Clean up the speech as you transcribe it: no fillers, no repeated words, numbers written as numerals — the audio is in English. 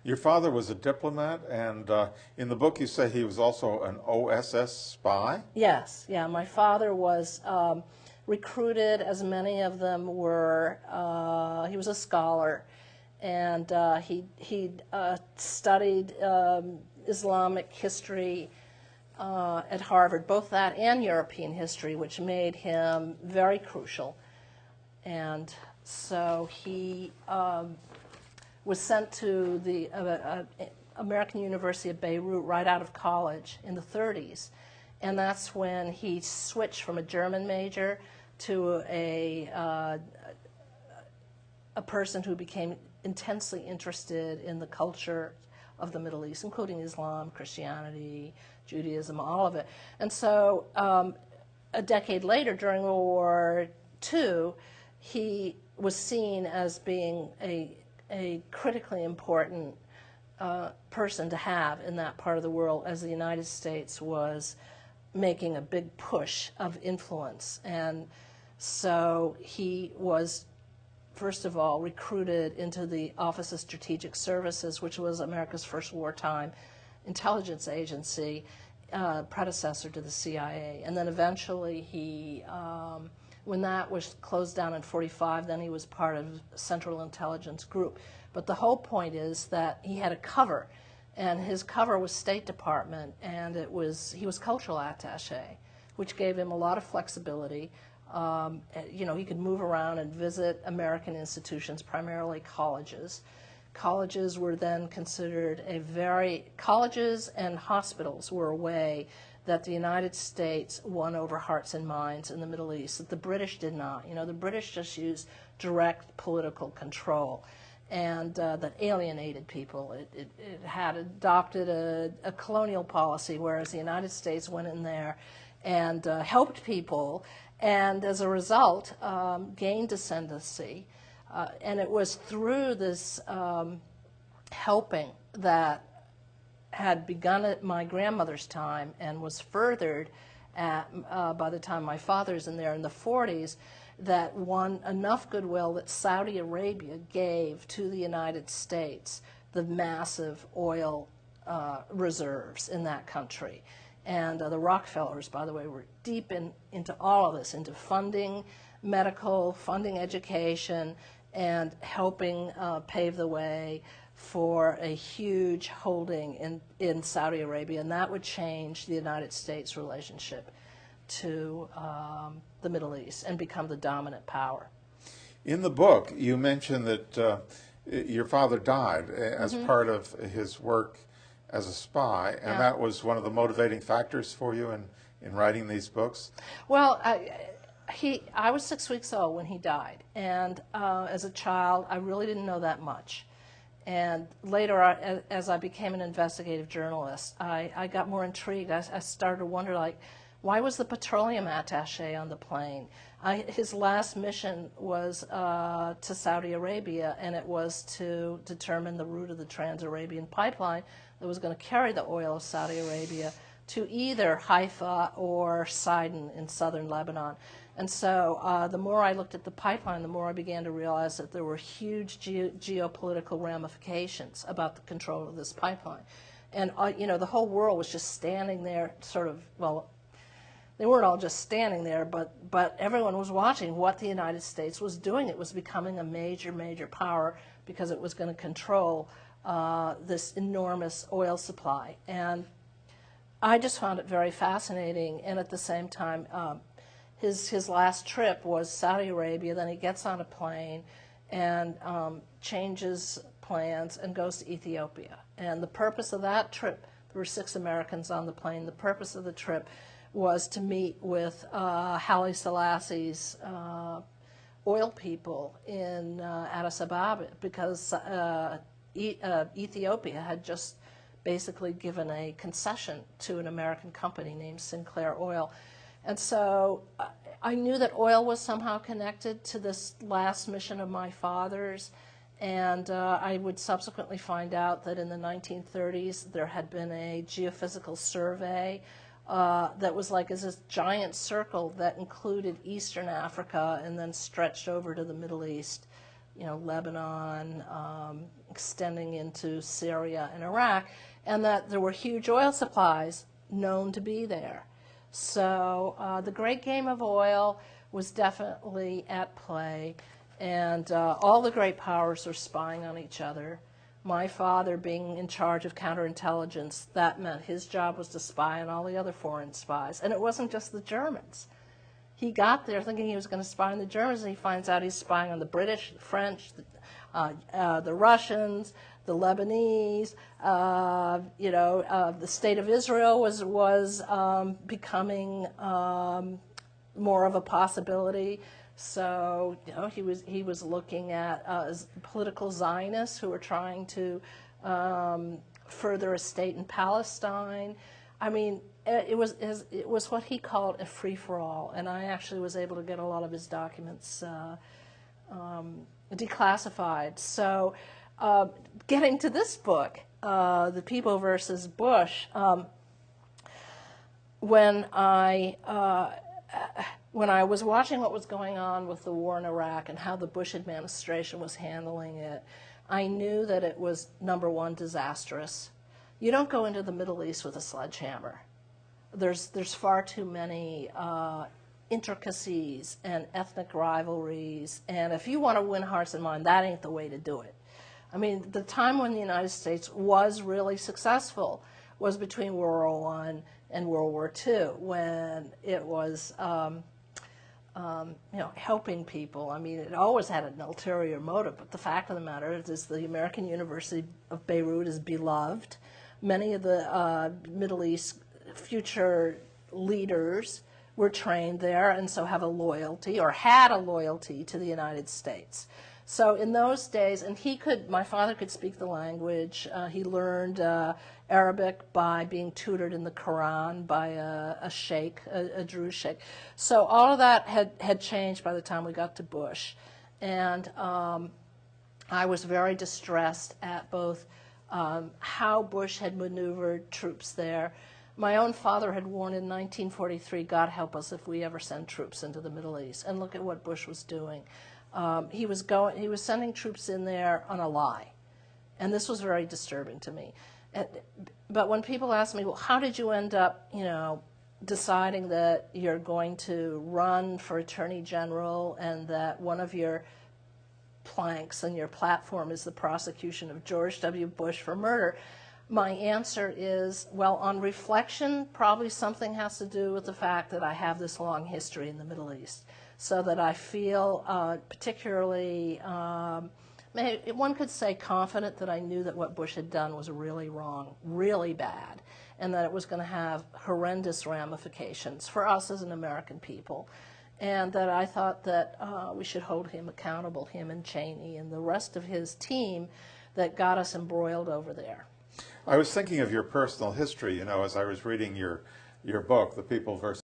Your father was a diplomat, and in the book you say he was also an OSS spy? Yes, yeah. My father was recruited, as many of them were. He was a scholar, and he studied Islamic history at Harvard, both that and European history, which made him very crucial. And so he was sent to the American University of Beirut right out of college in the 30s. And that's when he switched from a German major to a person who became intensely interested in the culture of the Middle East, including Islam, Christianity, Judaism, all of it. And so a decade later, during World War II, he was seen as being a critically important person to have in that part of the world, as the United States was making a big push of influence. And so he was, first of all, recruited into the Office of Strategic Services, which was America's first wartime intelligence agency, predecessor to the CIA. And then eventually he, when that was closed down in 1945, then he was part of Central Intelligence Group. But the whole point is that he had a cover, and his cover was State Department, and he was cultural attaché, which gave him a lot of flexibility. He could move around and visit American institutions, primarily colleges. Colleges were then considered colleges and hospitals were a way that the United States won over hearts and minds in the Middle East, that the British did not. The British just used direct political control, and that alienated people. It had adopted a colonial policy, whereas the United States went in there and helped people, and as a result gained ascendancy. And it was through this helping that had begun at my grandmother's time and was furthered by the time my father's in there in the 40s, that won enough goodwill that Saudi Arabia gave to the United States the massive oil reserves in that country. And the Rockefellers, by the way, were deep into all of this, into funding medical, funding education, and helping pave the way for a huge holding in Saudi Arabia. And that would change the United States' relationship to the Middle East and become the dominant power. In the book, you mentioned that your father died as part of his work as a spy, and that was one of the motivating factors for you in writing these books? Well, I was 6 weeks old when he died, and as a child, I really didn't know that much. And later, as I became an investigative journalist, I got more intrigued. I started to wonder, why was the petroleum attaché on the plane? His last mission was to Saudi Arabia, and it was to determine the route of the Trans-Arabian pipeline that was going to carry the oil of Saudi Arabia to either Haifa or Sidon in southern Lebanon. And so the more I looked at the pipeline, the more I began to realize that there were huge geopolitical ramifications about the control of this pipeline. And, the whole world was just standing there they weren't all just standing there, but everyone was watching what the United States was doing. It was becoming a major, major power because it was going to control this enormous oil supply. And I just found it very fascinating. And at the same time, his last trip was Saudi Arabia. Then he gets on a plane and changes plans and goes to Ethiopia. And the purpose of that trip, there were 6 Americans on the plane, the purpose of the trip was to meet with Haile Selassie's oil people in Addis Ababa, because Ethiopia had just basically given a concession to an American company named Sinclair Oil. And so I knew that oil was somehow connected to this last mission of my father's, and I would subsequently find out that in the 1930s there had been a geophysical survey that was like this giant circle that included Eastern Africa and then stretched over to the Middle East, Lebanon, extending into Syria and Iraq, and that there were huge oil supplies known to be there. So the great game of oil was definitely at play, and all the great powers were spying on each other. My father being in charge of counterintelligence, that meant his job was to spy on all the other foreign spies. And it wasn't just the Germans. He got there thinking he was going to spy on the Germans, and he finds out he's spying on the British, the French, the Russians, the Lebanese. The state of Israel was becoming more of a possibility. So he was looking at political Zionists who were trying to further a state in Palestine. I mean, it was what he called a free-for-all, and I actually was able to get a lot of his documents declassified. So getting to this book, The People versus Bush, when I was watching what was going on with the war in Iraq and how the Bush administration was handling it, I knew that it was, number one, disastrous. You don't go into the Middle East with a sledgehammer. There's far too many intricacies and ethnic rivalries, and if you want to win hearts and minds, that ain't the way to do it. I mean, the time when the United States was really successful was between World War I and World War II, when it was helping people. I mean, it always had an ulterior motive, but the fact of the matter is the American University of Beirut is beloved. Many of the Middle East future leaders were trained there, and so have a loyalty, or had a loyalty, to the United States. So in those days, and my father could speak the language. He learned Arabic by being tutored in the Quran by a sheikh, a Druze sheikh. So all of that had changed by the time we got to Bush. And I was very distressed at both how Bush had maneuvered troops there. My own father had warned in 1943, God help us if we ever send troops into the Middle East. And look at what Bush was doing. He was sending troops in there on a lie. And this was very disturbing to me. But when people ask me, well, how did you end up, deciding that you're going to run for Attorney General and that one of your planks and your platform is the prosecution of George W. Bush for murder? My answer is, well, on reflection, probably something has to do with the fact that I have this long history in the Middle East, so that I feel particularly, one could say, confident that I knew that what Bush had done was really wrong, really bad, and that it was going to have horrendous ramifications for us as an American people, and that I thought that we should hold him accountable, him and Cheney and the rest of his team that got us embroiled over there. I was thinking of your personal history, as I was reading your book, The People versus